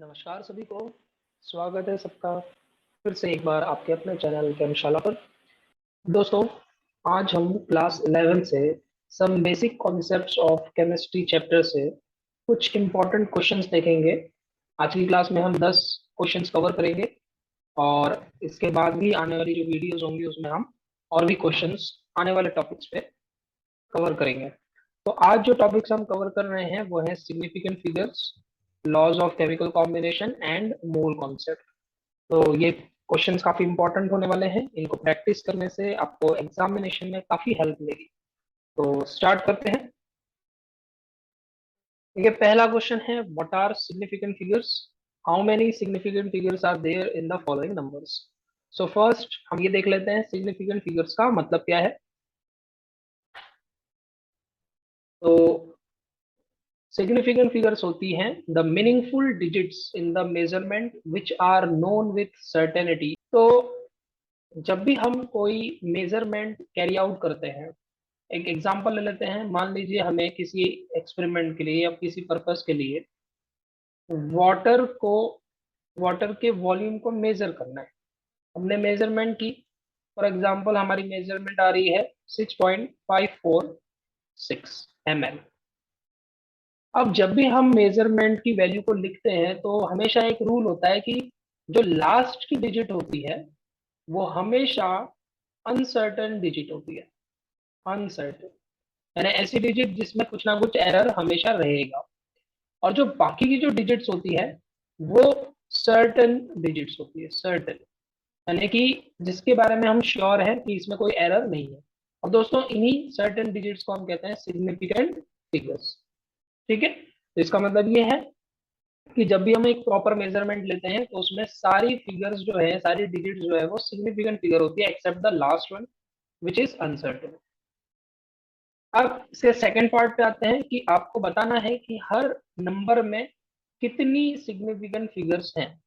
नमस्कार सभी को। स्वागत है सबका फिर से एक बार आपके अपने चैनल केमशाला पर। दोस्तों, आज हम क्लास 11 से some basic concepts of chemistry chapter से कुछ इम्पोर्टेंट क्वेश्चंस देखेंगे। आज की क्लास में हम 10 क्वेश्चंस कवर करेंगे और इसके बाद भी आने वाली जो वीडियोस होंगी उसमें हम और भी क्वेश्चंस आने वाले टॉपिक्स पे कवर करेंगे। तो आज जो टॉपिक्स हम कवर कर रहे हैं वो है significant figures, laws of chemical combination and mole concept. तो ये क्वेश्चंस काफी इंपॉर्टेंट होने वाले हैं। इनको प्रैक्टिस करने से आपको एग्जामिनेशन में काफी हेल्प मिलेगी। तो स्टार्ट करते हैं। ये पहला क्वेश्चन है, what are significant figures? How many significant figures are there in the following numbers? So first हम ये देख लेते हैं सिग्निफिकेंट फिगर्स का मतलब क्या है। तो सिग्निफिकेंट फिगर्स होती हैं the meaningful digits in the measurement which are known with certainty. तो जब भी हम कोई मेजरमेंट कैरी आउट करते हैं, एक एग्जांपल ले लेते हैं। मान लीजिए हमें किसी एक्सपेरिमेंट के लिए या किसी पर्पस के लिए वाटर को वाटर के वॉल्यूम को मेजर करना है। हमने मेजरमेंट की। फॉर एग्जांपल हमारी मेजरमेंट आ रही है 6.546 ml। अब जब भी हम मेजरमेंट की वैल्यू को लिखते हैं तो हमेशा एक रूल होता है कि जो लास्ट की डिजिट होती है वो हमेशा अनसर्टेन डिजिट होती है। अनसर्टेन यानी ऐसी डिजिट जिसमें कुछ ना कुछ एरर हमेशा रहेगा। और जो बाकी की जो डिजिट्स होती है वो सर्टेन डिजिट्स होती है। सर्टेन यानी कि जिसके बारे में हम श्योर है कि इसमें कोई एरर नहीं है। और दोस्तों इन्हीं सर्टेन डिजिट्स को हम कहते हैं सिग्निफिकेंट फिगर्स। ठीक है, तो इसका मतलब ये है कि जब भी हम एक प्रॉपर मेजरमेंट लेते हैं तो उसमें सारी फिगर्स जो है, सारी डिजिट्स जो है वो सिग्निफिकेंट फिगर होती है except the last one which is uncertain. अब इसके सेकंड पार्ट पे आते हैं कि आपको बताना है कि हर नंबर में कितनी सिग्निफिकेंट फिगर्स हैं।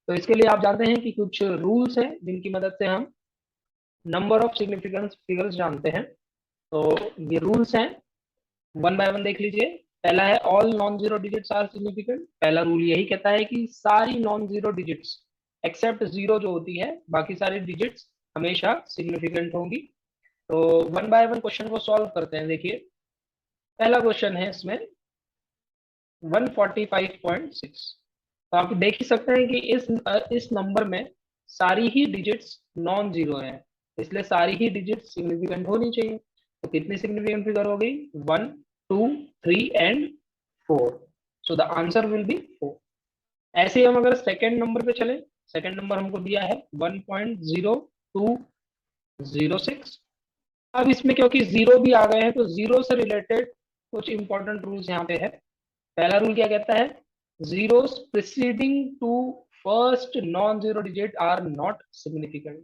तो इसके लिए आप जानते हैं कि कुछ रूल्स हैं जिनकी मदद से हम नंबर ऑफ सिग्निफिकेंट फिगर्स जानते हैं। तो ये रूल्स हैं, वन बाय वन देख लीजिए। पहला है all non zero digits are significant. पहला रूल यही कहता है कि सारी non zero digits except zero जो होती है बाकी सारी डिजिट्स हमेशा सिग्निफिकेंट होंगी। तो वन बाय वन क्वेश्चन को सॉल्व करते हैं। देखिए पहला क्वेश्चन है इसमें 145.6। तो आप देख ही सकते हैं कि इस नंबर में सारी ही डिजिट्स नॉन जीरो हैं, इसलिए सारी ही डिजिट्स सिग्निफिकेंट होनी चाहिए। तो कितनी सिग्निफिकेंट फिगर हो गई? 1, 2, 3 and 4। So the answer will be 4। ऐसे ही हम अगर सेकेंड नंबर पे चले, सेकेंड नंबर हमको दिया है 1.0206। अब इसमें क्योंकि जीरो भी आ गए हैं तो जीरो से रिलेटेड कुछ इंपॉर्टेंट रूल्स यहाँ पे है। पहला रूल क्या कहता है? Zeros preceding to first non zero digit are not significant.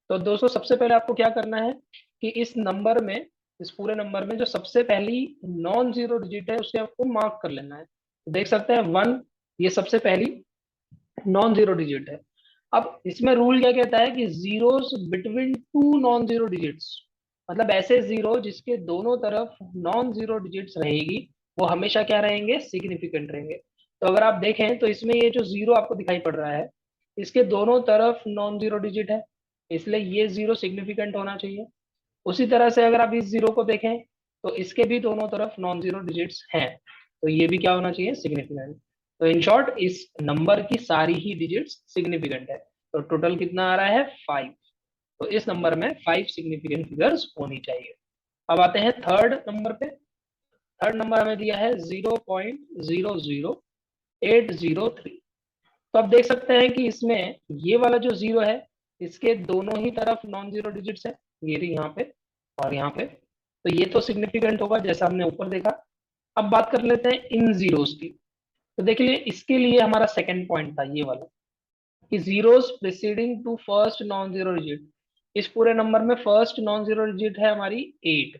तो दोस्तों सबसे पहले आपको क्या करना है कि इस नंबर में, इस पूरे नंबर में जो सबसे पहली नॉन जीरो डिजिट है उसे आपको मार्क कर लेना है। तो देख सकते हैं 1, ये सबसे पहली नॉन जीरो डिजिट है। अब इसमें रूल क्या कहता है कि zeros between two non zero digits, मतलब ऐसे जीरो जिसके दोनों तरफ नॉन जीरो डिजिट्स रहेगी वो हमेशा क्या रहेंगे? सिग्निफिकेंट रहेंगे। तो अगर आप देखें तो इसमें ये जो जीरो आपको दिखाई पड़ रहा है इसके दोनों तरफ नॉन जीरो डिजिट है, इसलिए ये जीरो सिग्निफिकेंट होना चाहिए। उसी तरह से अगर आप इस जीरो को देखें तो इसके भी दोनों तरफ नॉन जीरो डिजिट्स हैं, तो ये भी क्या होना चाहिए? सिग्निफिकेंट। तो इन शॉर्ट इस नंबर की सारी ही डिजिट्स सिग्निफिकेंट है। तो टोटल कितना आ रहा है? 5। तो इस नंबर में 5 सिग्निफिकेंट फिगर्स होनी चाहिए। अब आते हैं थर्ड नंबर पे। थर्ड नंबर हमें दिया है 0.00803। तो आप देख सकते हैं कि इसमें ये वाला जो जीरो है इसके दोनों ही तरफ नॉन जीरो डिजिट्स है, ये रही यहाँ पे और यहाँ पे। तो ये तो सिग्निफिकेंट होगा जैसा हमने ऊपर देखा। अब बात कर लेते हैं इन जीरोस की। तो देखिए इसके लिए हमारा सेकंड पॉइंट था ये वाला कि zeros preceding to first non zero digit. इस पूरे नंबर में फर्स्ट नॉन जीरो डिजिट है हमारी 8,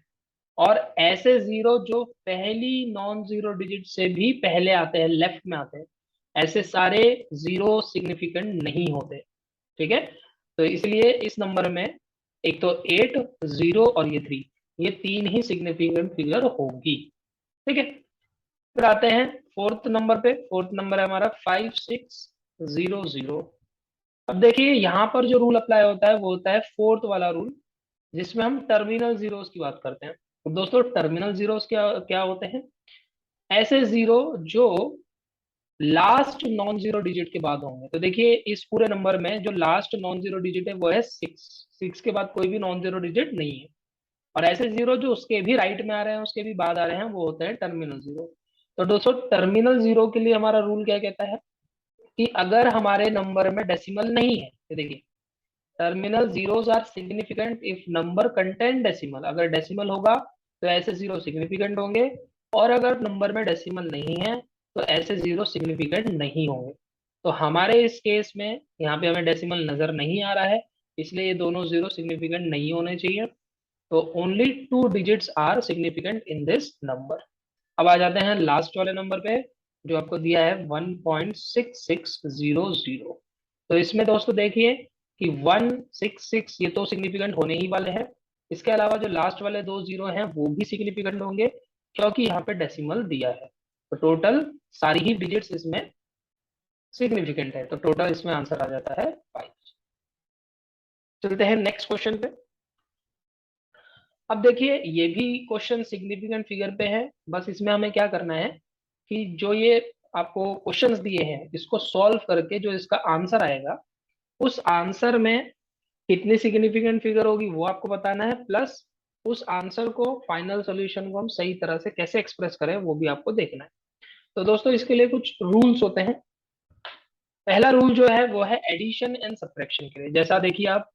और ऐसे जीरो जो पहली नॉन जीरो डिजिट से भी पहले आते हैं, लेफ्ट में आते हैं, ऐसे सारे जीरो सिग्निफिकेंट नहीं होते। ठीक है, तो इसलिए इस नंबर में एक तो 8, 0 और ये 3, ये तीन ही सिग्निफिकेंट फिगर होगी। ठीक है, फिर आते हैं फोर्थ नंबर पे, फोर्थ नंबर है हमारा 5600। अब देखिए यहाँ पर जो रूल अप्लाई होता है वो होता है फोर्थ वाला रूल, जिसमें हम टर्मिनल जीरोस की बात करते हैं। तो दोस्तों टर्मिनल जीरोस क्या क्या होते हैं? ऐसे जीरो जो लास्ट नॉन जीरो डिजिट के बाद होंगे। तो देखिए इस पूरे नंबर में जो लास्ट नॉन जीरो डिजिट है वो है 6। 6 के बाद कोई भी नॉन जीरो डिजिट नहीं है। और ऐसे जीरो जो उसके भी राइट में आ रहे हैं, उसके भी बाद आ रहे हैं, वो होते हैं टर्मिनल जीरो। तो दोस्तों टर्मिनल जीरो के लिए हमारा रूल क्या कहता है कि अगर हमारे नंबर में डेसिमल नहीं है, तो देखिए terminal zeros are significant if number contain decimal. अगर डेसिमल होगा तो ऐसे जीरो सिग्निफिकेंट होंगे, और अगर नंबर में डेसिमल नहीं है तो ऐसे जीरो सिग्निफिकेंट नहीं होंगे। तो हमारे इस केस में यहाँ पे हमें डेसिमल नजर नहीं आ रहा है, इसलिए ये दोनों जीरो सिग्निफिकेंट नहीं होने चाहिए। तो only 2 digits are significant in this number. अब आ जाते हैं लास्ट वाले नंबर पे, जो आपको दिया है 1.6600। तो इसमें दोस्तों देखिए कि 166 ये तो सिग्निफिकेंट होने ही वाले हैं। इसके अलावा जो लास्ट वाले दो जीरो हैं वो भी सिग्निफिकेंट होंगे, क्योंकि यहाँ पे डेसिमल दिया है। तो टोटल सारी ही डिजिट्स इसमें सिग्निफिकेंट है, तो टोटल इसमें आंसर आ जाता है 5। चलते हैं नेक्स्ट क्वेश्चन पे। अब देखिए ये भी क्वेश्चन सिग्निफिकेंट फिगर पे है, बस इसमें हमें क्या करना है कि जो ये आपको क्वेश्चंस दिए हैं इसको सॉल्व करके जो इसका आंसर आएगा, उस आंसर में कितनी सिग्निफिकेंट फिगर होगी वो आपको बताना है, प्लस उस आंसर को, फाइनल सॉल्यूशन को हम सही तरह से कैसे एक्सप्रेस करें वो भी आपको देखना है। तो दोस्तों इसके लिए कुछ रूल्स होते हैं। पहला रूल जो है वो है एडिशन एंड सब्ट्रैक्शन के लिए। जैसा देखिए आप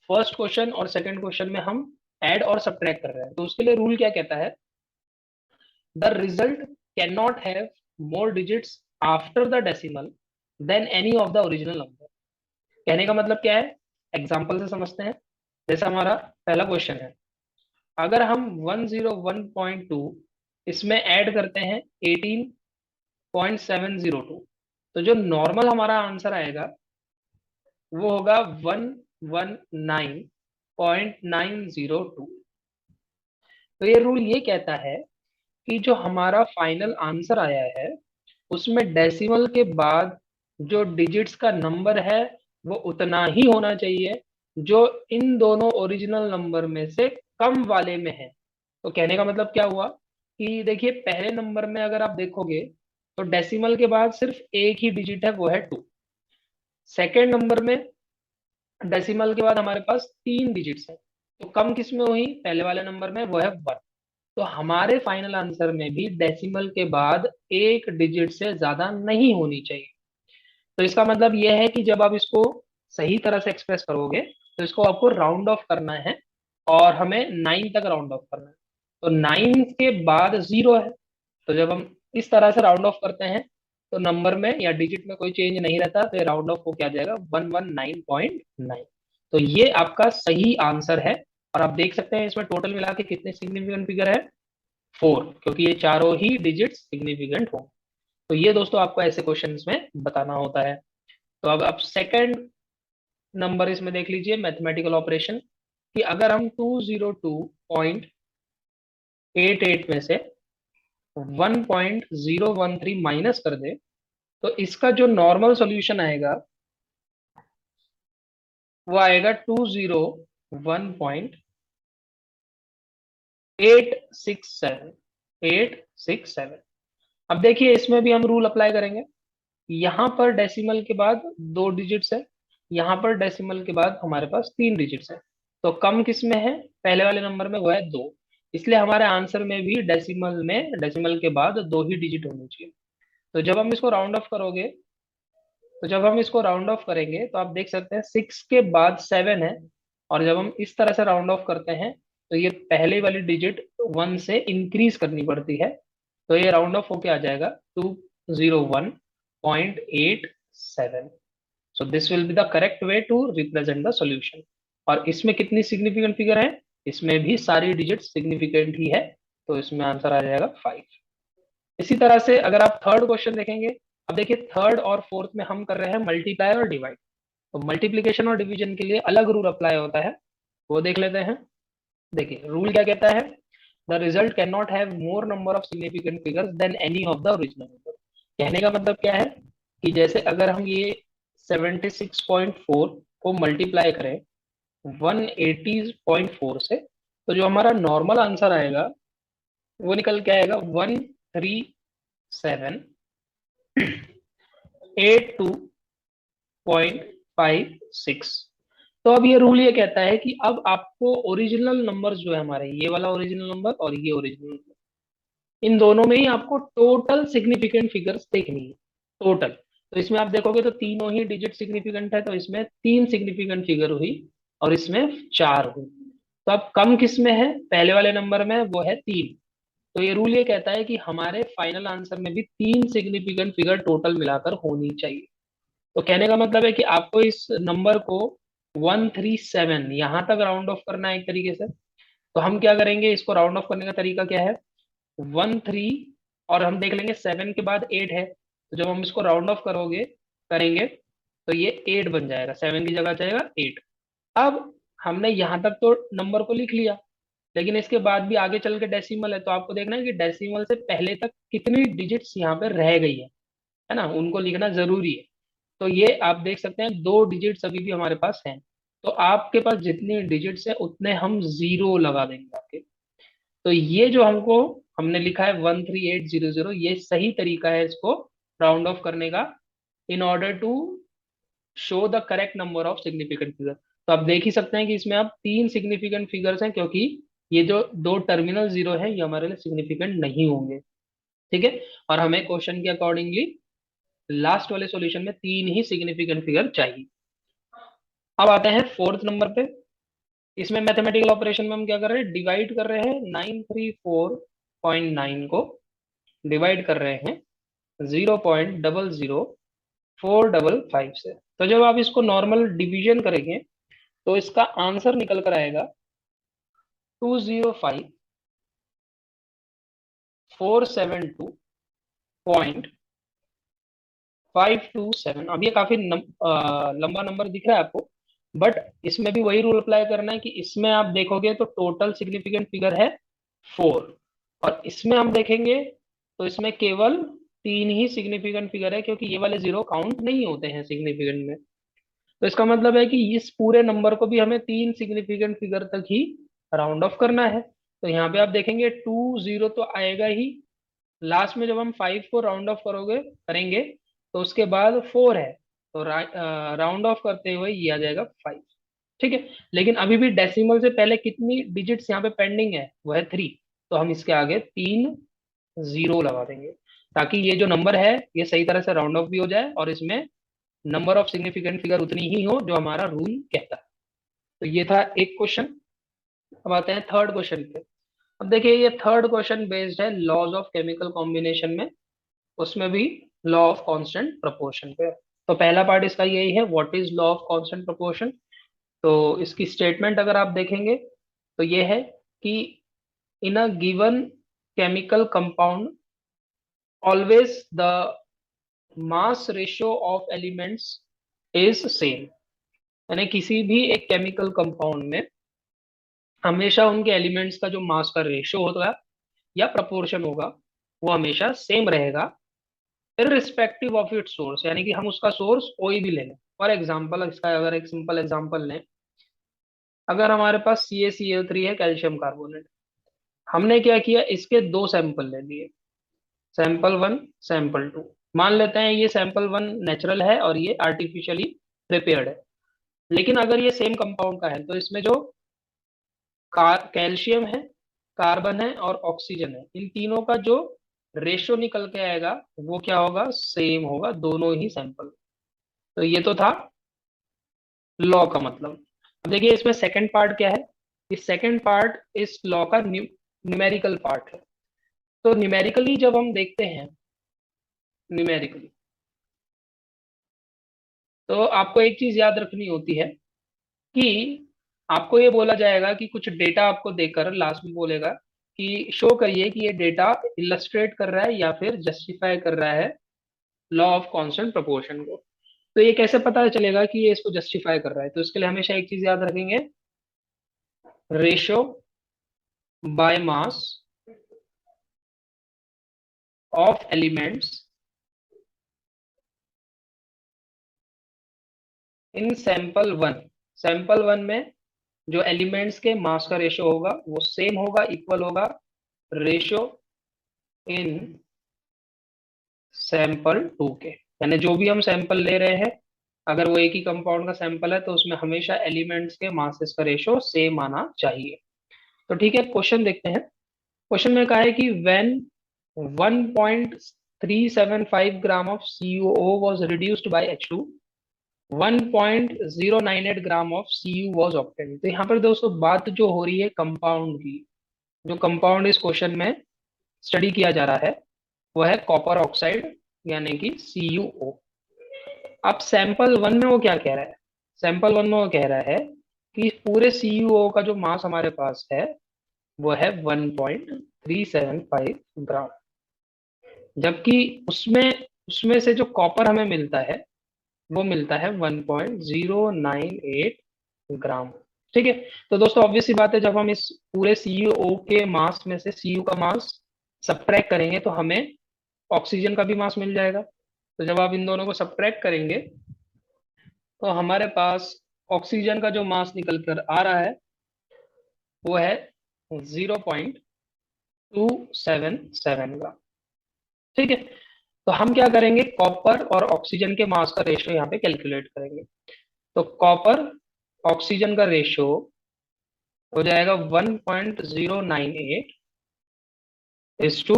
फर्स्ट क्वेश्चन और सेकंड क्वेश्चन में हम ऐड और सब्ट्रैक्ट कर रहे हैं, तो उसके लिए रूल क्या कहता है, the result can not have more digits after the decimal than any of the original number. कहने का मतलब क्या है, एग्जाम्पल से समझते हैं। जैसा हमारा पहला क्वेश्चन है, अगर हम 101.2 इसमें ऐड करते हैं 18.702, तो जो नॉर्मल हमारा आंसर आएगा वो होगा 119.902। तो ये रूल ये कहता है कि जो हमारा फाइनल आंसर आया है उसमें डेसिमल के बाद जो डिजिट्स का नंबर है वो उतना ही होना चाहिए जो इन दोनों ओरिजिनल नंबर में से कम वाले में है। तो कहने का मतलब क्या हुआ कि देखिए पहले नंबर में अगर आप देखोगे तो डेसिमल के बाद सिर्फ एक ही डिजिट है, वो है 2। सेकेंड नंबर में डेसिमल के बाद हमारे पास 3 डिजिट्स हैं, तो कम किस में हुई, पहले वाले नंबर में, वो है 1। तो हमारे फाइनल आंसर में भी डेसिमल के बाद एक डिजिट से ज्यादा नहीं होनी चाहिए। तो इसका मतलब यह है कि जब आप इसको सही तरह से एक्सप्रेस करोगे तो इसको आपको राउंड ऑफ करना है, और हमें 9 तक राउंड ऑफ करना है। तो 9 के बाद 0 है, तो जब हम इस तरह से राउंड ऑफ करते हैं तो नंबर में या डिजिट में कोई चेंज नहीं रहता, तो ये राउंड ऑफ हो क्या जाएगा, 119.9। तो ये आपका सही आंसर है। और आप देख सकते हैं इसमें टोटल मिला के कितने सिग्निफिकेंट फिगर है, 4, क्योंकि ये चारों ही डिजिट सिग्निफिकेंट हो। तो ये दोस्तों आपको ऐसे क्वेश्चंस में बताना होता है। तो अब आप सेकंड नंबर इसमें देख लीजिए, मैथमेटिकल ऑपरेशन, कि अगर हम 202.88 में से 1.013 माइनस कर दे तो इसका जो नॉर्मल सॉल्यूशन आएगा वो आएगा 201.867। अब देखिए इसमें भी हम रूल अप्लाई करेंगे। यहाँ पर डेसिमल के बाद 2 डिजिट्स है, यहाँ पर डेसिमल के बाद हमारे पास 3 डिजिट्स है। तो कम किस में है, पहले वाले नंबर में, वो है 2। इसलिए हमारे आंसर में भी डेसिमल के बाद 2 ही डिजिट होनी चाहिए। तो जब हम इसको राउंड ऑफ करोगे, तो जब हम इसको राउंड ऑफ करेंगे तो आप देख सकते हैं 6 के बाद 7 है, और जब हम इस तरह से राउंड ऑफ करते हैं तो ये पहले वाली डिजिट 1 से इंक्रीज करनी पड़ती है। तो ये राउंड ऑफ होके आ जाएगा 201.87। So this will be the correct way to represent the solution. और इसमें कितनी सिग्निफिकेंट फिगर है, इसमें भी सारी डिजिट सिग्निफिकेंट ही है, तो इसमें आंसर आ जाएगा 5। इसी तरह से अगर आप थर्ड क्वेश्चन देखेंगे, अब देखिए थर्ड और फोर्थ में हम कर रहे हैं मल्टीप्लाई और डिवाइड। तो मल्टीप्लीकेशन और डिवीजन के लिए अलग रूल अप्लाई होता है, वो देख लेते हैं। देखिए रूल क्या कहता है, the result can not have more number of significant figures than any of the original number. कहने का मतलब क्या है कि जैसे अगर हम ये 76.4 को मल्टीप्लाई करें 180.4 से, तो जो हमारा नॉर्मल आंसर आएगा वो निकल के आएगा 13782.56। तो अब ये रूल ये कहता है कि अब आपको ओरिजिनल नंबर्स जो है हमारे, ये वाला ओरिजिनल नंबर और ये ओरिजिनल नंबर, इन दोनों में ही आपको टोटल सिग्निफिकेंट फिगर्स देखनी है, टोटल। तो इसमें आप देखोगे तो तीनों ही डिजिट सिग्निफिकेंट है, तो इसमें तीन सिग्निफिकेंट फिगर हुई और इसमें चार हुई। तो अब कम किस में है, पहले वाले नंबर में, वो है तीन। तो ये रूल ये कहता है कि हमारे फाइनल आंसर में भी तीन सिग्निफिकेंट फिगर टोटल मिलाकर होनी चाहिए। तो कहने का मतलब है कि आपको इस नंबर को 137 यहां तक राउंड ऑफ करना है एक तरीके से। तो हम क्या करेंगे, इसको राउंड ऑफ करने का तरीका क्या है, 13, और हम देख लेंगे 7 के बाद 8 है, तो जब हम इसको राउंड ऑफ करेंगे तो ये 8 बन जाएगा, 7 की जगह जाएगा 8। अब हमने यहाँ तक तो नंबर को लिख लिया, लेकिन इसके बाद भी आगे चल के डेसिमल है, तो आपको देखना है कि डेसिमल से पहले तक कितनी डिजिट्स यहाँ पे रह गई है ना, उनको लिखना जरूरी है। तो ये आप देख सकते हैं दो डिजिट्स अभी भी हमारे पास हैं। तो आपके पास जितनी डिजिट्स है उतने हम जीरो लगा देंगे आपके। तो ये जो हमने लिखा है 13800, ये सही तरीका है इसको राउंड ऑफ करने का, in order to show the correct number of significant figure. तो आप देख ही सकते हैं कि इसमें अब तीन सिग्निफिकेंट फिगर्स हैं, क्योंकि ये जो दो टर्मिनल जीरो है ये हमारे लिए सिग्निफिकेंट नहीं होंगे। ठीक है, और हमें क्वेश्चन के अकॉर्डिंगली लास्ट वाले सॉल्यूशन में तीन ही सिग्निफिकेंट फिगर चाहिए। अब आते हैं फोर्थ नंबर पे। इसमें मैथमेटिकल ऑपरेशन में हम क्या कर रहे हैं, डिवाइड कर रहे हैं 934.9 को डिवाइड कर रहे हैं 0.00455 से। तो जब आप इसको नॉर्मल डिवीजन करेंगे तो इसका आंसर निकल कर आएगा 205,472.527। अब ये काफी लंबा नंबर दिख रहा है आपको, बट इसमें भी वही रूल अप्लाई करना है कि इसमें आप देखोगे तो टोटल सिग्निफिकेंट फिगर है 4, और इसमें हम देखेंगे तो इसमें केवल तीन ही सिग्निफिकेंट फिगर है, क्योंकि ये वाले जीरो काउंट नहीं होते हैं सिग्निफिकेंट में। तो इसका मतलब है कि इस पूरे नंबर को भी हमें तीन सिग्निफिकेंट फिगर तक ही राउंड ऑफ करना है। तो यहाँ पे आप देखेंगे 20 तो आएगा ही, लास्ट में जब हम 5 को राउंड ऑफ करेंगे तो उसके बाद 4 है, तो राउंड ऑफ करते हुए ये आ जाएगा 5। ठीक है, लेकिन अभी भी डेसिमल से पहले कितनी डिजिट्स यहाँ पे पेंडिंग है, वो है 3। तो हम इसके आगे तीन जीरो लगा देंगे, ताकि ये जो नंबर है ये सही तरह से राउंड ऑफ भी हो जाए और इसमें नंबर ऑफ सिग्निफिकेंट फिगर उतनी ही हो जो हमारा रूल कहता है। तो ये था एक क्वेश्चन। अब आते हैं थर्ड क्वेश्चन पे। अब देखिए ये थर्ड क्वेश्चन बेस्ड है लॉज ऑफ केमिकल कॉम्बिनेशन में, उसमें भी लॉ ऑफ कांस्टेंट प्रोपोर्शन पे। तो पहला पार्ट इसका यही है, what is law of constant proportion. तो इसकी स्टेटमेंट अगर आप देखेंगे तो ये है कि in a given chemical compound always the mass ratio of elements is same. यानी किसी भी एक केमिकल कंपाउंड में हमेशा उनके एलिमेंट्स का जो मास का रेशियो होगा या प्रपोर्शन होगा वो हमेशा सेम रहेगा, इररिस्पेक्टिव ऑफ इट्स सोर्स। यानी कि हम उसका सोर्स कोई भी ले लें। फॉर एग्जांपल, इसका अगर एक सिंपल एग्जांपल लें, अगर हमारे पास CaCl3 है, कैल्शियम कार्बोनेट, हमने क्या किया, इसके दो सैंपल ले लिए, सैंपल वन, सैंपल टू। मान लेते हैं ये सैंपल वन नेचुरल है और ये आर्टिफिशियली प्रिपेयर्ड है। लेकिन अगर ये सेम कंपाउंड का है तो इसमें जो कैल्शियम है, कार्बन है और ऑक्सीजन है, इन तीनों का जो रेशियो निकल के आएगा वो क्या होगा, सेम होगा दोनों ही सैंपल। तो ये तो था लॉ का मतलब। अब देखिए इसमें सेकंड पार्ट क्या है, इस सेकंड पार्ट इस लॉ का न्यूमेरिकल पार्ट है। तो न्यूमेरिकली जब हम देखते हैं, न्यूमेरिकली तो आपको एक चीज याद रखनी होती है कि आपको ये बोला जाएगा कि कुछ डेटा आपको देकर लास्ट में बोलेगा कि शो करिए कि ये डेटा इलस्ट्रेट कर रहा है या फिर जस्टिफाई कर रहा है लॉ ऑफ कांस्टेंट प्रोपोर्शन को। तो ये कैसे पता चलेगा कि ये इसको जस्टिफाई कर रहा है, तो इसके लिए हमेशा एक चीज याद रखेंगे, ratio by mass of elements in sample one में जो एलिमेंट्स के मास का रेशो होगा वो सेम होगा, इक्वल होगा रेशो इन सैंपल टू के। यानी जो भी हम सैंपल ले रहे हैं, अगर वो एक ही कंपाउंड का सैंपल है तो उसमें हमेशा एलिमेंट्स के मासेस का रेशो सेम आना चाहिए। तो ठीक है, क्वेश्चन देखते हैं। क्वेश्चन में कहा है कि when 1.375 gram of CuO was reduced by H2, 1.098 gram of Cu was obtained। तो यहाँ पर दोस्तों बात जो हो रही है कंपाउंड की, जो कंपाउंड इस क्वेश्चन में स्टडी किया जा रहा है वो है कॉपर ऑक्साइड यानी कि CuO। अब सैंपल वन में वो क्या कह रहा है? सैंपल वन में वो कह रहा है कि पूरे CuO का जो मास हमारे पास है वो है 1.375 ग्राम, जबकि उसमें उसमें से जो कॉपर हमें मिलता है वो मिलता है 1.098 ग्राम। ठीक है, तो दोस्तों ऑब्वियस सी बात है, जब हम इस पूरे CuO के मास में से Cu का मास सब्ट्रैक्ट करेंगे तो हमें ऑक्सीजन का भी मास मिल जाएगा। तो जब आप इन दोनों को सब्ट्रैक्ट करेंगे तो हमारे पास ऑक्सीजन का जो मास निकल कर आ रहा है वो है 0.277 ग्राम। ठीक है, तो हम क्या करेंगे, कॉपर और ऑक्सीजन के मास का रेशियो यहाँ पे कैलकुलेट करेंगे। तो कॉपर ऑक्सीजन का रेशियो हो जाएगा 1.098 इज टू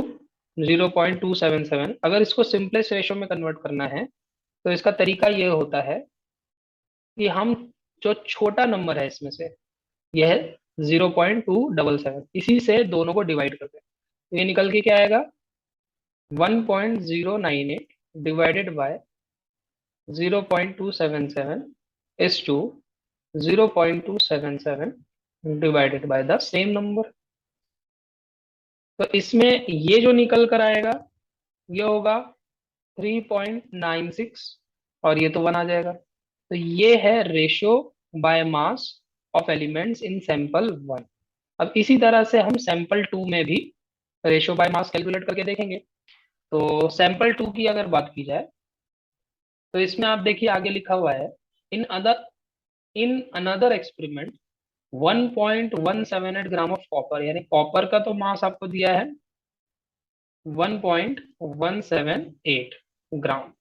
0.277। अगर इसको सिंपलेस्ट रेशियो में कन्वर्ट करना है तो इसका तरीका ये होता है कि हम जो छोटा नंबर है इसमें से, यह है 0.277, इसी से दोनों को डिवाइड करते हैं। तो ये निकल के क्या आएगा, 1.098 divided by 0.277 is to 0.277 divided by the same number. तो इसमें ये जो निकल कर आएगा ये होगा 3.96 और ये तो 1 आ जाएगा। तो ये है ratio by mass of elements in sample one. अब इसी तरह से हम सैंपल टू में भी रेशियो बाय मास कैलकुलेट करके देखेंगे। तो सैंपल टू की अगर बात की जाए तो इसमें आप देखिए आगे लिखा हुआ है, in another experiment 1.178 gram of copper, यानी कॉपर का तो मास आपको दिया है 1.178 ग्राम,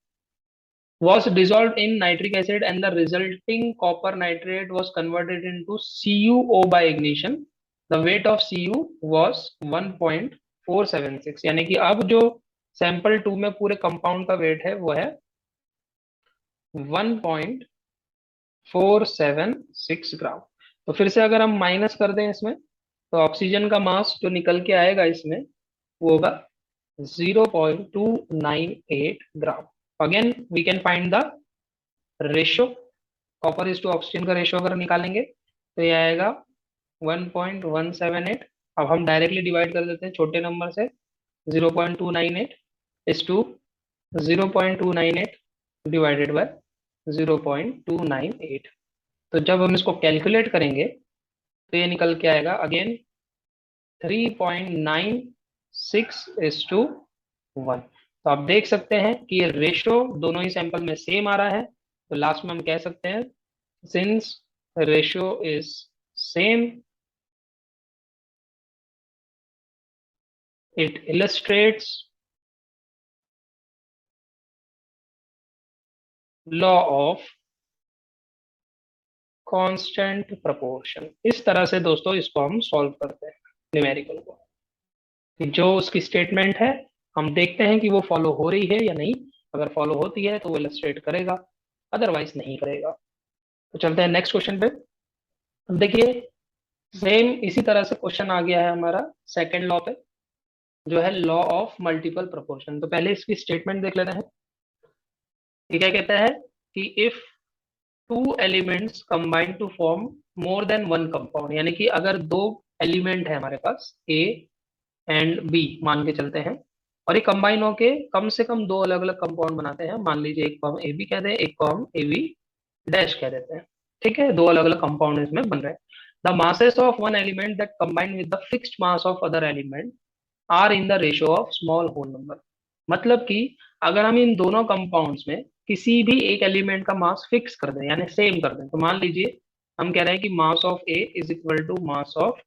was dissolved in nitric acid and the resulting copper nitrate was converted into CuO by ignition. The weight of Cu was 1.476। यानी कि अब जो सैंपल टू में पूरे कंपाउंड का वेट है वो है 1.476 ग्राम। तो फिर से अगर हम माइनस कर दें इसमें तो ऑक्सीजन का मास जो निकल के आएगा इसमें वो होगा 0.298 ग्राम। Again we can find the ratio, copper is to oxygen का रेशियो अगर निकालेंगे तो ये आएगा 1.178। अब हम डायरेक्टली डिवाइड कर देते हैं छोटे नंबर से, 0.298 इज टू 0.298 डिवाइडेड बाय 0.298। तो जब हम इसको कैलकुलेट करेंगे तो ये निकल के आएगा अगेन 3.96 इज टू 1। तो आप देख सकते हैं कि ये रेशियो दोनों ही सैंपल में सेम आ रहा है। तो लास्ट में हम कह सकते हैं since ratio is same it illustrates law of constant proportion. इस तरह से दोस्तों इसको हम सॉल्व करते हैं न्यूमेरिकल को, कि जो उसकी स्टेटमेंट है हम देखते हैं कि वो फॉलो हो रही है या नहीं। अगर फॉलो होती है तो वो इलस्ट्रेट करेगा, अदरवाइज नहीं करेगा। तो चलते हैं नेक्स्ट क्वेश्चन पे। अब देखिए सेम इसी तरह से क्वेश्चन आ गया है हमारा सेकंड लॉ पे, जो है लॉ ऑफ मल्टीपल प्रोपोर्शन। तो पहले इसकी स्टेटमेंट देख लेते हैं। ये क्या कहता है कि if two elements combine to form more than one compound, यानी कि अगर दो एलिमेंट है हमारे पास ए एंड बी मान के चलते हैं, और ये कंबाइन होके कम से कम दो अलग अलग कंपाउंड बनाते हैं। मान लीजिए एक को हम ए बी कहते हैं, एक को हम ए बी डैश कह देते हैं। ठीक है, दो अलग अलग कंपाउंड इसमें बन रहे हैं। The masses of one element that combine with the fixed mass of other element are in the ratio of small whole number। मतलब कि अगर हम इन दोनों कंपाउंड्स में किसी भी एक एलिमेंट का मास फिक्स कर दें यानी सेम कर दें। तो मान लीजिए हम कह रहे हैं कि mass of A is equal to mass of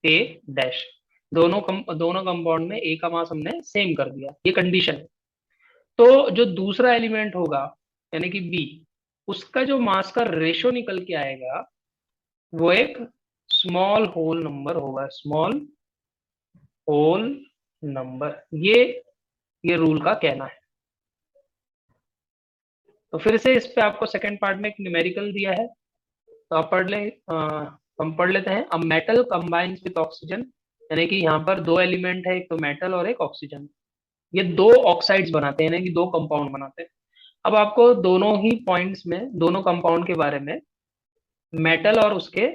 A dash, दोनों कंपाउंड में ए का मास हमने सेम कर दिया, ये कंडीशन है। तो जो दूसरा एलिमेंट होगा यानी कि बी, उसका जो मास का रेशो निकल के आएगा वो एक स्मॉल होल नंबर होगा, स्मॉल होल नंबर। ये रूल का कहना है। तो फिर से इस पे आपको सेकंड पार्ट में एक न्यूमेरिकल दिया है, तो आप पढ़ लें। हम पढ़ लेते हैं। अब मेटल कंबाइंस विद ऑक्सीजन, यानी कि यहाँ पर दो एलिमेंट है, एक तो मेटल और एक ऑक्सीजन। ये दो ऑक्साइड्स बनाते हैं, यानी कि दो कंपाउंड बनाते हैं। अब आपको दोनों ही पॉइंट्स में दोनों कंपाउंड के बारे में, मेटल और उसके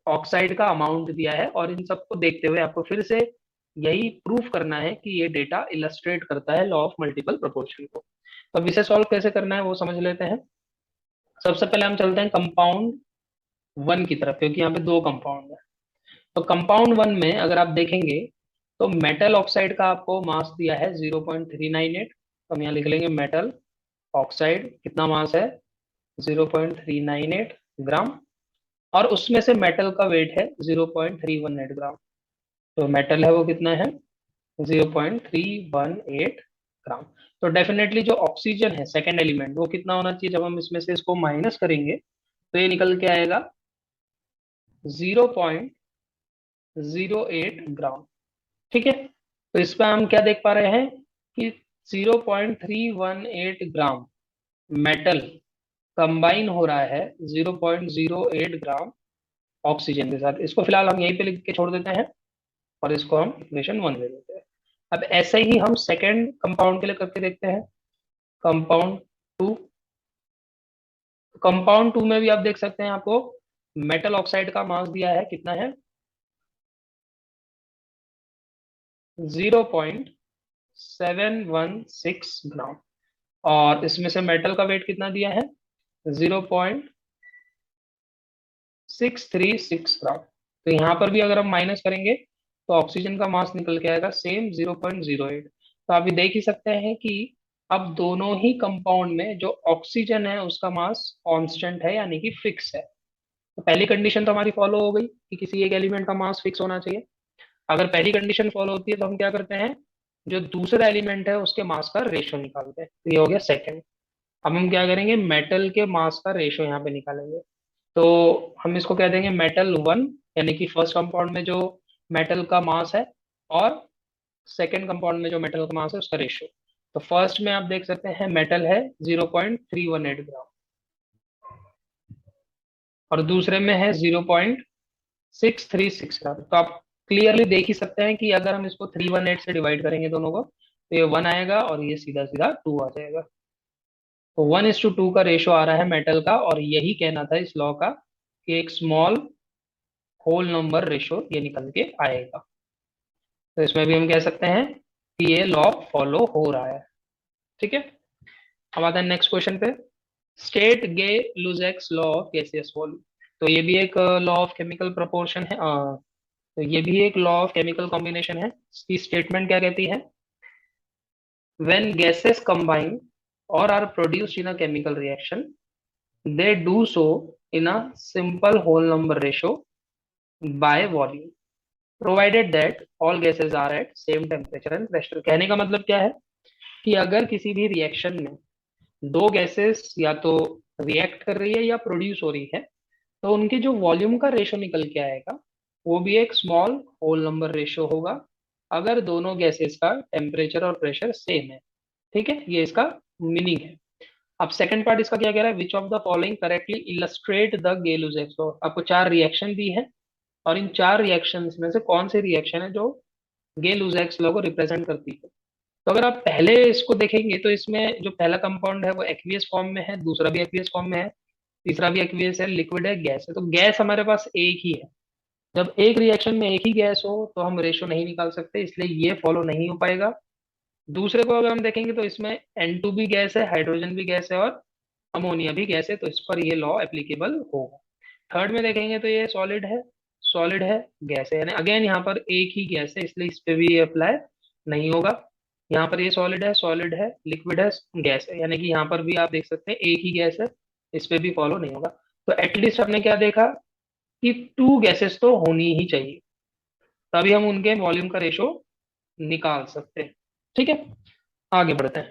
ऑक्साइड का अमाउंट दिया है, और इन सबको देखते हुए आपको फिर से यही प्रूफ करना है कि ये डेटा इलस्ट्रेट करता है लॉ ऑफ मल्टीपल प्रोपोर्शन को। तो अब इसे सॉल्व कैसे करना है वो समझ लेते हैं। सबसे पहले हम चलते हैं कंपाउंड वन की तरफ, क्योंकि यहाँ पे दो कंपाउंड है। तो कंपाउंड वन में अगर आप देखेंगे तो मेटल ऑक्साइड का आपको मास दिया है 0.398। तो हम यहाँ लिख लेंगे मेटल ऑक्साइड कितना मास है, 0.398 ग्राम, और उसमें से मेटल का वेट है 0.318 ग्राम। तो मेटल है वो कितना है, 0.318 ग्राम। तो डेफिनेटली जो ऑक्सीजन है सेकेंड एलिमेंट वो कितना होना चाहिए, जब हम इसमें से इसको माइनस करेंगे तो ये निकल के आएगा 0.08 ग्राम। ठीक है, तो इस पर हम क्या देख पा रहे हैं कि 0.318 ग्राम मेटल कंबाइन हो रहा है 0.08 ग्राम ऑक्सीजन के साथ। इसको फिलहाल हम यहीं पे लिख के छोड़ देते हैं और इसको हम इक्वेशन वन ले लेते हैं। अब ऐसे ही हम सेकेंड कंपाउंड के लिए करके देखते हैं, कंपाउंड टू। कंपाउंड टू में भी आप देख सकते हैं, आपको मेटल ऑक्साइड का मास दिया है कितना है, 0.716 ग्राम, और इसमें से मेटल का वेट कितना दिया है, 0.636 ग्राम। तो यहाँ पर भी अगर हम माइनस करेंगे तो ऑक्सीजन का मास निकल के आएगा सेम 0.08। तो आप ये देख ही सकते हैं कि अब दोनों ही कंपाउंड में जो ऑक्सीजन है उसका मास कांस्टेंट है, यानी कि फिक्स है। तो पहली कंडीशन तो हमारी फॉलो हो गई कि किसी एक एलिमेंट का मास फिक्स होना चाहिए। अगर पहली कंडीशन फॉलो होती है तो हम क्या करते हैं, जो दूसरा एलिमेंट है उसके मास का रेशो निकालते हैं। तो ये हो गया सेकंड। अब हम क्या करेंगे, मेटल के मास का रेशो यहाँ पे निकालेंगे। तो हम इसको कह देंगे मेटल वन, यानी कि फर्स्ट कंपाउंड में जो मेटल का मास है और सेकेंड कंपाउंड में जो मेटल का मास है उसका रेशो। तो फर्स्ट में आप देख सकते हैं मेटल है 0.318 ग्राम और दूसरे में है 0.636 ग्राम। तो आप क्लियरली देख ही सकते हैं कि अगर हम इसको 318 से डिवाइड करेंगे दोनों को तो ये वन आएगा और ये सीधा सीधा टू आ जाएगा। तो 1:2 का रेशो आ रहा है मेटल का, और यही कहना था इस लॉ का कि एक स्मॉल होल नंबर रेशो ये निकल के आएगा। तो इसमें भी हम कह सकते हैं कि ये लॉ फॉलो हो रहा है। ठीक है, अब आता है नेक्स्ट क्वेश्चन पे। State Gay Lussac's law of gaseous volume. तो ये भी एक लॉ ऑफ केमिकल प्रोपोर्शन है, तो ये भी एक लॉ ऑफ केमिकल कॉम्बिनेशन है। इसकी स्टेटमेंट क्या कहती है, when gases combine or are produced in a chemical reaction, they do so in a simple whole number ratio by volume, provided that all gases are at same temperature and pressure। कहने का मतलब क्या है कि अगर किसी भी reaction में दो गैसेस या तो रिएक्ट कर रही है या प्रोड्यूस हो रही है, तो उनके जो वॉल्यूम का रेशो निकल के आएगा वो भी एक स्मॉल होल नंबर रेशो होगा, अगर दोनों गैसेस का टेम्परेचर और प्रेशर सेम है। ठीक है, ये इसका मीनिंग है। अब सेकंड पार्ट इसका क्या कह रहा है, which of the following correctly illustrate the Gay Lussac's law. आपको चार रिएक्शन दी है और इन चार रिएक्शंस में से कौन सी रिएक्शन है जो गे-लुजेक्स लॉ को रिप्रेजेंट करती है। तो अगर आप पहले इसको देखेंगे तो इसमें जो पहला कंपाउंड है वो एक्वियस फॉर्म में है, दूसरा भी एक्वियस फॉर्म में है, तीसरा भी एक्वियस है, लिक्विड है, गैस है। तो गैस हमारे पास एक ही है। जब एक रिएक्शन में एक ही गैस हो तो हम रेशो नहीं निकाल सकते, इसलिए ये फॉलो नहीं हो पाएगा। दूसरे को अगर हम देखेंगे तो इसमें N2 भी गैस है, हाइड्रोजन भी गैस है और अमोनिया भी गैस है, तो इस पर ये लॉ एप्लीकेबल होगा। थर्ड में देखेंगे तो ये सॉलिड है, गैस है, यानी अगेन यहाँ पर एक ही गैस है, इसलिए इस पे भी ये अप्लाई नहीं होगा। यहाँ पर ये सॉलिड है, लिक्विड है, गैस है, यानी कि यहाँ पर भी आप देख सकते हैं एक ही गैस है, इस पे भी फॉलो नहीं होगा। तो एटलीस्ट हमने क्या देखा कि टू गैसेस तो होनी ही चाहिए, तभी हम उनके वॉल्यूम का रेशो निकाल सकते हैं। ठीक है, आगे बढ़ते हैं।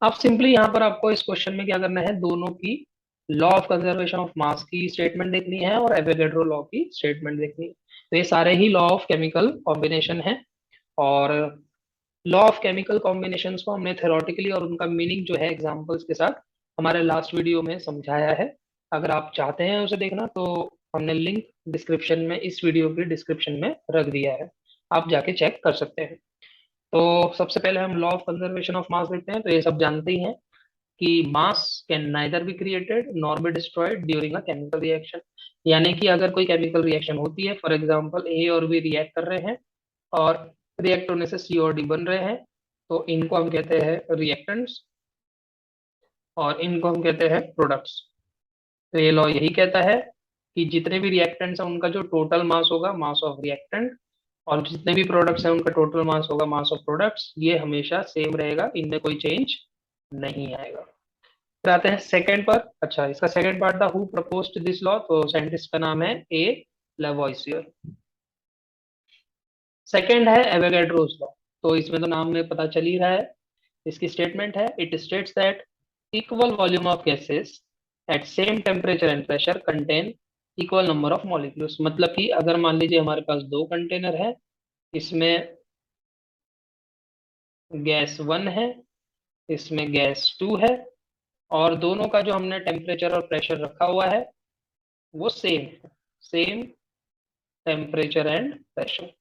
अब सिंपली यहाँ पर आपको इस क्वेश्चन में क्या करना है, दोनों की law of conservation of mass की स्टेटमेंट देखनी है और एवोगैड्रो लॉ की स्टेटमेंट देखनी है। तो ये सारे ही लॉ ऑफ केमिकल कॉम्बिनेशन है, और लॉ ऑफ केमिकल कॉम्बिनेशंस को हमने थ्योरेटिकली और उनका मीनिंग जो है एग्जांपल्स के साथ हमारे लास्ट वीडियो में समझाया है। अगर आप चाहते हैं उसे देखना तो हमने लिंक डिस्क्रिप्शन में, इस वीडियो के डिस्क्रिप्शन में रख दिया है, आप जाके चेक कर सकते हैं। तो सबसे पहले हम law of conservation of mass देखते हैं। तो ये सब जानते ही हैं कि मास can neither be created nor be destroyed during a chemical reaction. यानी कि अगर कोई केमिकल रिएक्शन होती है, फॉर एग्जांपल ए और बी रिएक्ट कर रहे हैं और रिएक्ट होने से सी और डी बन रहे हैं, तो इनको हम कहते हैं रिएक्टेंट्स और इनको हम कहते हैं प्रोडक्ट्स। तो ये लॉ यही कहता है कि जितने भी रिएक्टेंट्स हैं उनका जो टोटल मास होगा, मास ऑफ रिएक्टेंट, और जितने भी प्रोडक्ट्स हैं उनका टोटल मास होगा, मास ऑफ प्रोडक्ट्स, ये हमेशा सेम रहेगा, इनमें कोई चेंज नहीं आएगा। फिर आते हैं सेकेंड पर। अच्छा, इसका सेकेंड पार्ट था हु प्रपोज्ड दिस लॉ, तो साइंटिस्ट का नाम है ए लेवोइसियर। सेकेंड है एवोगैड्रोस लॉ। तो इसमें तो नाम में पता चल ही रहा है, इसकी स्टेटमेंट है it states that equal volume of gases at same temperature and pressure contain equal number of molecules. मतलब कि अगर मान लीजिए हमारे पास दो कंटेनर है, इसमें गैस वन है, इसमें गैस टू है, और दोनों का जो हमने टेम्परेचर और प्रेशर रखा हुआ है वो सेम है, सेम टेम्परेचर एंड प्रेशर।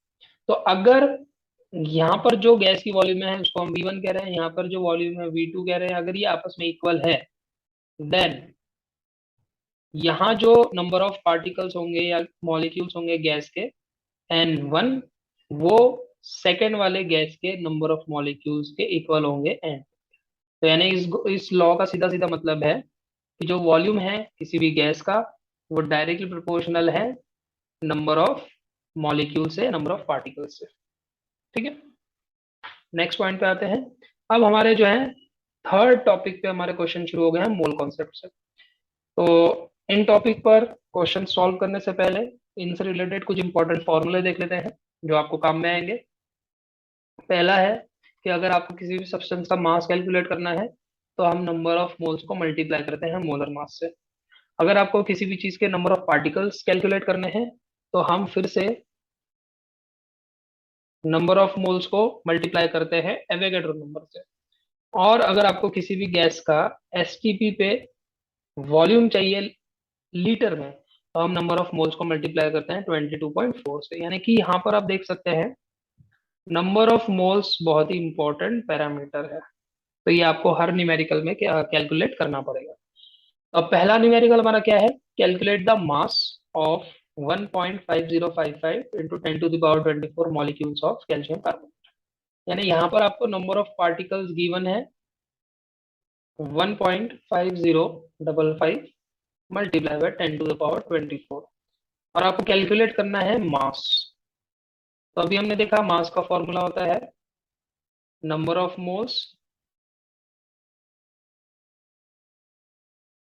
तो अगर यहाँ पर जो गैस की वॉल्यूम है उसको हम V1 कह रहे हैं, यहाँ पर जो वॉल्यूम है V2 कह रहे हैं, अगर ये आपस में इक्वल है, देन यहाँ जो नंबर ऑफ पार्टिकल्स होंगे या मॉलिक्यूल्स होंगे गैस के, N1, वो सेकेंड वाले गैस के नंबर ऑफ मॉलिक्यूल्स के इक्वल होंगे N। तो यानी इस लॉ का सीधा सीधा मतलब है कि जो वॉल्यूम है किसी भी गैस का, वो डायरेक्टली प्रोपोर्शनल है नंबर ऑफ मॉलिक्यूल से, नंबर ऑफ पार्टिकल्स से। ठीक है, नेक्स्ट पॉइंट पे आते हैं। अब हमारे जो है थर्ड टॉपिक पे हमारे क्वेश्चन शुरू हो गए हैं मोल कॉन्सेप्ट से। तो इन टॉपिक पर क्वेश्चन सॉल्व करने से पहले इनसे रिलेटेड कुछ इंपॉर्टेंट फॉर्मूले देख लेते हैं जो आपको काम में आएंगे। पहला है कि अगर आपको किसी भी सब्सटेंस का मास कैलकुलेट करना है तो हम नंबर ऑफ मोल्स को मल्टीप्लाई करते हैं मोलर मास से। अगर आपको किसी भी चीज के नंबर ऑफ पार्टिकल्स कैलकुलेट करने हैं तो हम फिर से नंबर ऑफ मोल्स को मल्टीप्लाई करते हैं एवोगैड्रो नंबर से। और अगर आपको किसी भी गैस का एसटीपी पे वॉल्यूम चाहिए लीटर में, तो हम नंबर ऑफ मोल्स को मल्टीप्लाई करते हैं 22.4 से। यानी कि यहाँ पर आप देख सकते हैं नंबर ऑफ मोल्स बहुत ही इंपॉर्टेंट पैरामीटर है, तो ये आपको हर न्यूमेरिकल में कैलकुलेट करना पड़ेगा। अब पहला न्यूमेरिकल हमारा क्या है, calculate the mass of 1.5055 into 10 to the power 24 molecules of calcium carbonate. यानी यहाँ पर आपको नंबर ऑफ पार्टिकल्स गिवन है 1.5055 multiply by 10 to the power 24, और आपको कैलकुलेट करना है मास। तो अभी हमने देखा मास का फॉर्मूला होता है number of moles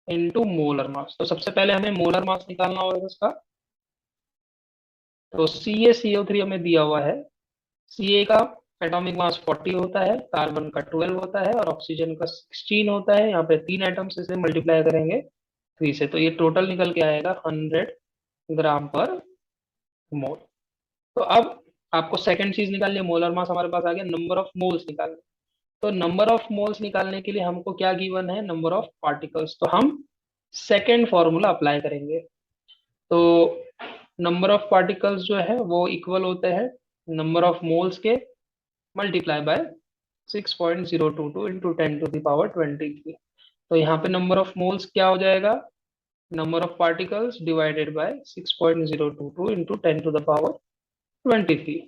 into molar mass. तो सबसे पहले हमें मोलर मास निकालना होगा इसका। तो CaCO3 हमें दिया हुआ है, Ca का एटॉमिक मास 40 होता है, कार्बन का 12 होता है और ऑक्सीजन का 16 होता है। यहाँ पे तीन एटम्स से मल्टीप्लाई करेंगे 3 से, तो ये टोटल निकल के आएगा 100 ग्राम पर मोल। तो अब आपको सेकंड चीज निकालनी है, मोलर मास हमारे पास आ गया, नंबर ऑफ मोल्स निकालने। तो नंबर ऑफ मोल्स निकालने के लिए हमको क्या गिवन है, नंबर ऑफ पार्टिकल्स। तो हम सेकंड फॉर्मूला अप्लाई करेंगे। तो नंबर ऑफ पार्टिकल्स जो है वो इक्वल होते हैं नंबर ऑफ मोल्स के multiply by 6.022 into 10 to the power 23। तो यहाँ पे नंबर ऑफ मोल्स क्या हो जाएगा, number of particles divided bye 6.022 into 10 to the power 23।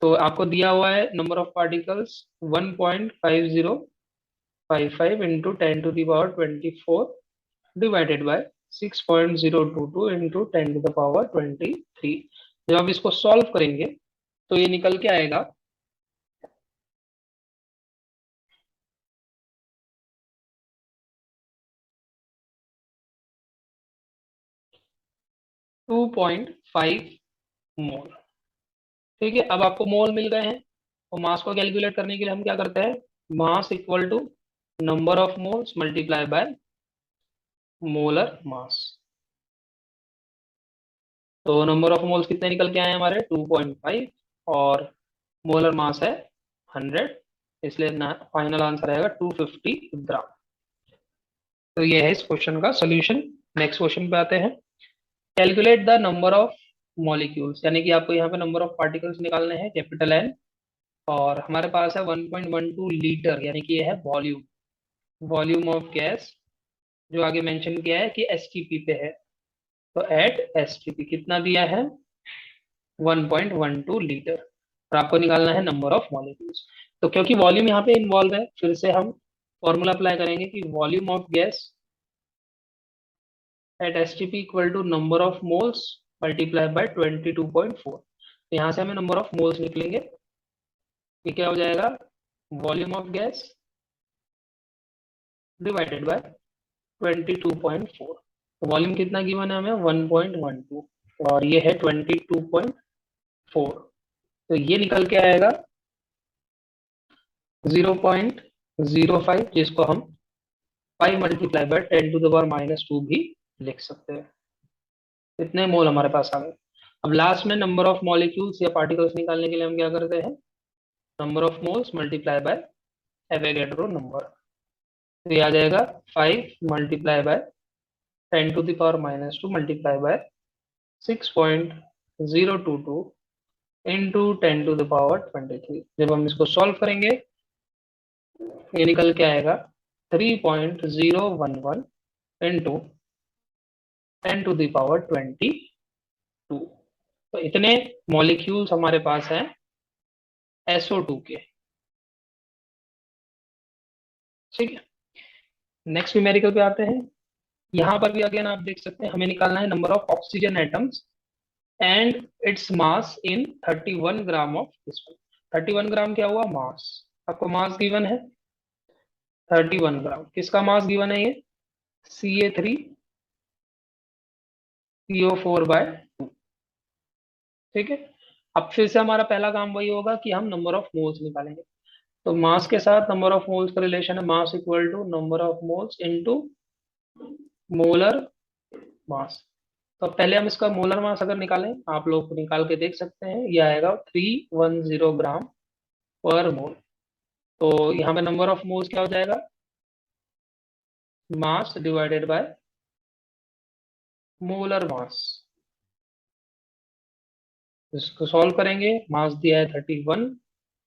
तो आपको दिया हुआ है number of particles 1.5055 into 10 to the power 24 divided by 6.022 into 10 to the power 23। जब आप इसको सॉल्व करेंगे तो ये निकल के आएगा 2.5 मोल। ठीक है, अब आपको मोल मिल गए हैं, तो मास को कैलकुलेट करने के लिए हम क्या करते हैं, mass equal to number of moles multiply by molar mass. तो नंबर ऑफ मोल्स कितने निकल के आए हमारे 2.5, और मोलर मास है 100, इसलिए फाइनल आंसर आएगा 250 ग्राम। तो ये है इस क्वेश्चन का सोल्यूशन। नेक्स्ट क्वेश्चन पे आते हैं। Calculate the number of molecules, यानी कि आपको यहाँ पे नंबर ऑफ पार्टिकल्स निकालने हैं, कैपिटल एन, और हमारे पास है 1.12 लीटर, यानी कि ये है वॉल्यूम, वॉल्यूम ऑफ गैस, जो आगे मेंशन किया है कि एसटीपी पे है। तो एट एसटीपी कितना दिया है, 1.12 लीटर, और आपको निकालना है नंबर ऑफ मॉलिक्यूल्स। तो क्योंकि वॉल्यूम यहाँ पे इन्वॉल्व है, फिर से हम फॉर्मूला अप्लाई करेंगे कि volume of gas at STP equal to number of moles multiply by 22.4। तो यहाँ से हमें नंबर ऑफ मोल्स निकलेंगे, ये क्या हो जाएगा, volume of gas divided by 22.4। तो वॉल्यूम कितना गिवन है हमें, 1.12, और ये है 22.4। तो ये निकल के आएगा 0.05, जिसको हम 5 मल्टीप्लाई बाय 10⁻⁻² भी लिख सकते हैं। इतने मोल हमारे पास आ गए। अब लास्ट में नंबर ऑफ मॉलिक्यूल्स या पार्टिकल्स निकालने के लिए हम क्या करते हैं, number of moles multiply bye Avogadro number. तो ये आ जाएगा 5 multiply by 10⁻⁻² multiply by 6.022 into 10⁻23। जब हम इसको सॉल्व करेंगे, ये निकल के आएगा 3.011 इंटू 10⁻22। तो इतने मॉलिक्यूल्स हमारे पास हैं SO2 के। ठीक है, नेक्स्ट न्यूमेरिकल पे आते हैं। यहाँ पर भी अगेन आप देख सकते हैं, हमें निकालना है number of oxygen atoms and its mass in 31 gram of this. 31 ग्राम क्या हुआ, मास। आपको मास गिवन है 31 ग्राम, किसका मास गिवन है, ये Ca3PO4/2। ठीक है, अब फिर से हमारा पहला काम वही होगा कि हम नंबर ऑफ मोल्स निकालेंगे। तो मास के साथ नंबर ऑफ मोल्स का रिलेशन है mass equal to number of moles into molar mass. तो पहले हम इसका मोलर मास अगर निकालें, आप लोग निकाल के देख सकते हैं, ये आएगा 310 ग्राम पर मोल। तो यहाँ पे नंबर ऑफ मोल्स क्या हो जाएगा, मास डिवाइडेड बाय मोलर मास। इसको सॉल्व करेंगे, मास दिया है 31,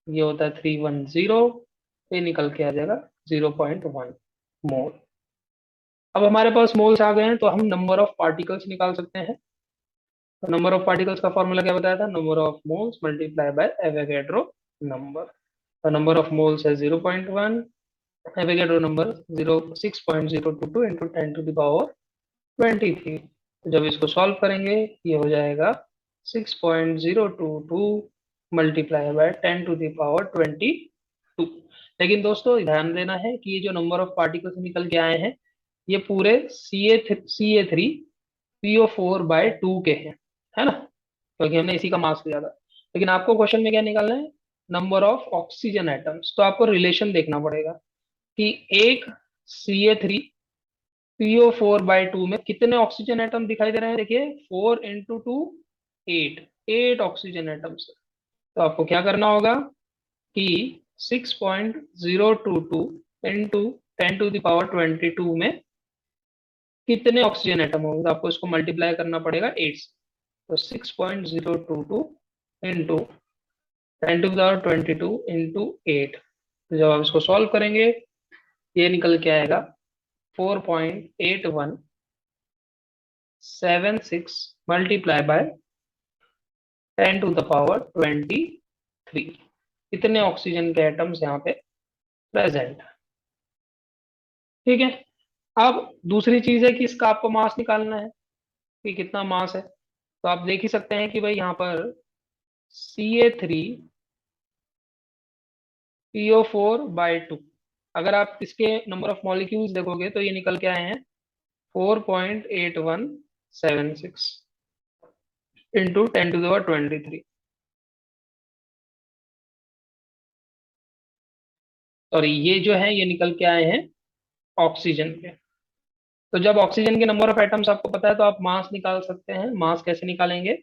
ये होता है 310, ये निकल के आ जाएगा 0.1 मोल। अब हमारे पास मोल्स आ गए हैं, तो हम नंबर ऑफ पार्टिकल्स निकाल सकते हैं। तो नंबर ऑफ पार्टिकल्स का फॉर्मूला क्या बताया था, number of moles multiply bye Avogadro number. तो नंबर ऑफ मोल्स है 0.1, एवोगैड्रो नंबर 6.022 इंटू 10⁻23। तो जब इसको सॉल्व करेंगे, ये हो जाएगा 6.022 मल्टीप्लाई बाय 10⁻22। लेकिन दोस्तों ध्यान देना है कि ये जो नंबर ऑफ पार्टिकल्स निकल के आए हैं, ये पूरे Ca3PO4/2 के हैं, है ना, क्योंकि हमने इसी का मास लिया था। लेकिन आपको क्वेश्चन में क्या निकालना है, नंबर ऑफ ऑक्सीजन एटम्स। तो आपको रिलेशन देखना पड़ेगा कि एक Ca3PO4/2 में कितने ऑक्सीजन एटम दिखाई दे रहे हैं। देखिए 4 इंटू 2 8, 8 ऑक्सीजन एटम्स। तो आपको क्या करना होगा कि 6.022 इंटू 10⁻22 में कितने ऑक्सीजन एटम होंगे, तो आपको इसको मल्टीप्लाई करना पड़ेगा 8 से। तो 6.022 इंटू 10⁻22 इंटू 8। तो जब आप इसको सॉल्व करेंगे, ये निकल के आएगा 4.8176 मल्टीप्लाई बाय 10⁻23। इतने ऑक्सीजन के एटम्स यहाँ पे प्रेजेंट है। ठीक है, अब दूसरी चीज है कि इसका आपको मास निकालना है कि कितना मास है। तो आप देख ही सकते हैं कि भाई यहाँ पर Ca3PO4/2, अगर आप इसके नंबर ऑफ मॉलिक्यूल्स देखोगे तो ये निकल के आए हैं 4.8176। इंटू 10⁻23। और ये जो है ये निकल के आए हैं ऑक्सीजन के। तो जब ऑक्सीजन के नंबर ऑफ एटम्स आपको पता है तो आप मास निकाल सकते हैं। मास कैसे निकालेंगे?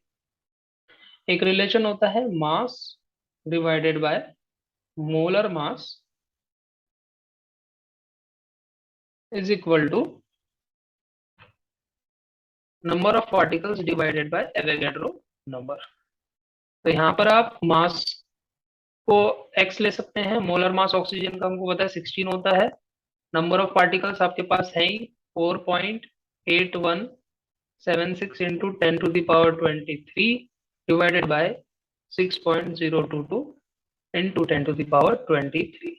एक रिलेशन होता है mass divided by molar mass is equal to number of particles divided by Avogadro number. तो यहाँ पर आप मास को x ले सकते हैं। मोलर मास ऑक्सीजन का हमको पता है 16 होता है। नंबर ऑफ पार्टिकल्स आपके पास है ही 4.8176 इंटू 10⁻23 डिवाइडेड बाय 6.022 इंटू 10⁻23।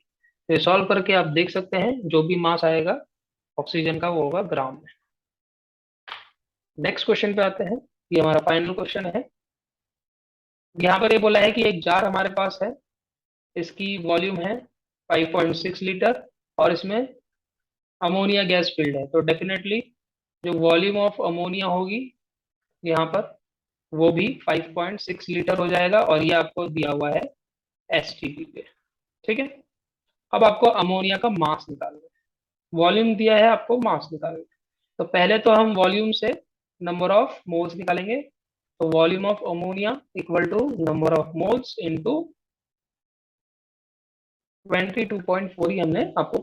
ये सॉल्व करके आप देख सकते हैं जो भी मास आएगा ऑक्सीजन का वो होगा ग्राम में। नेक्स्ट क्वेश्चन पे आते हैं। ये हमारा फाइनल क्वेश्चन है। यहाँ पर ये बोला है कि एक जार हमारे पास है, इसकी वॉल्यूम है 5.6 लीटर और इसमें अमोनिया गैस फिल्ड है। तो डेफिनेटली जो वॉल्यूम ऑफ अमोनिया होगी यहाँ पर वो भी 5.6 लीटर हो जाएगा और ये आपको दिया हुआ है एसटीपी पे। ठीक है, अब आपको अमोनिया का मास निकालना है। वॉल्यूम दिया है, आपको मास निकालना है। तो पहले तो हम वॉल्यूम से नंबर ऑफ मोल्स निकालेंगे। तो volume of ammonia equal to number of moles into 22.4 ही हमने आपको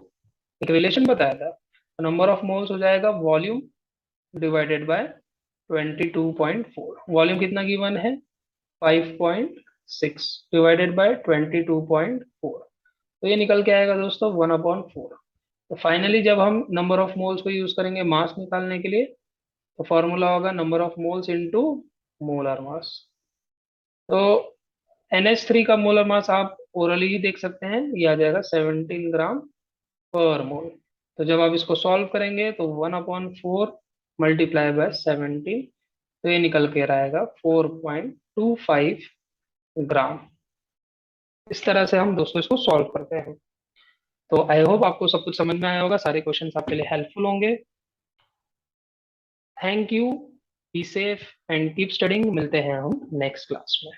एक रिलेशन बताया था। नंबर ऑफ मोल्स हो जाएगा वॉल्यूम डिवाइडेड बाय 22.4। वॉल्यूम कितना गिवन है? 5.6 डिवाइडेड बाय 22.4। तो ये निकल के आएगा दोस्तों 1/4। तो फाइनली जब हम नंबर ऑफ मोल्स को यूज करेंगे मास निकालने के लिए तो फॉर्मूला होगा number of moles into molar mass. तो NH3 का मोलर मास आप ओरली ही देख सकते हैं, ये आ जाएगा 17 ग्राम पर मोल। तो जब आप इसको सॉल्व करेंगे तो 1/4 मल्टीप्लाई बाय 17, तो ये निकल के रहेगा 4.25 ग्राम। इस तरह से हम दोस्तों इसको सॉल्व करते हैं। तो आई होप आपको सब कुछ समझ में आया होगा, सारे क्वेश्चंस आपके लिए हेल्पफुल होंगे। Thank you, be safe and keep studying. मिलते हैं हम नेक्स्ट क्लास में।